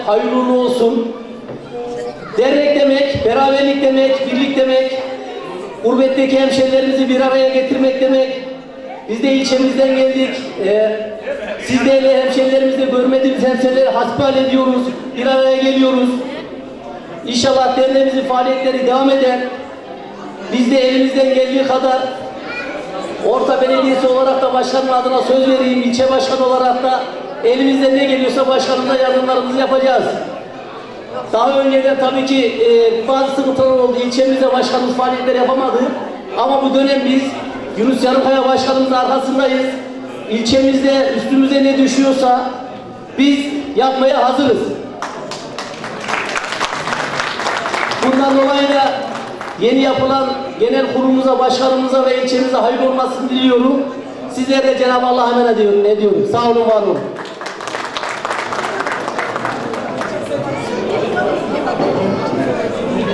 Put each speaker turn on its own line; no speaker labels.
Hayırlı uğurlu olsun. Dernek demek, beraberlik demek, birlik demek, gurbetteki hemşerilerimizi bir araya getirmek demek. Biz de ilçemizden geldik. Sizlerle hemşerilerimizle görmediğimiz hemşerileri hasbihal ediyoruz. Bir araya geliyoruz. İnşallah derneğimizin faaliyetleri devam eder. Biz de elimizden geldiği kadar Orta Belediyesi olarak da başkanın adına söz vereyim. İlçe başkanı olarak da elimizden ne geliyorsa başkanımıza yardımlarımızı yapacağız. Daha önceden tabii ki bazı sıkıntılar oldu. İlçemizde başkanımız faaliyetler yapamadı. Ama bu dönem biz Yunus Yarıkaya başkanımızın arkasındayız. İlçemizde üstümüze ne düşüyorsa biz yapmaya hazırız. Bundan dolayı da yeni yapılan genel kurulumuza, başkanımıza ve ilçemize hayırlı olmasını diliyorum. Sizlere de Cenab-ı Allah'a emanet ediyorum. Sağ olun, var olun.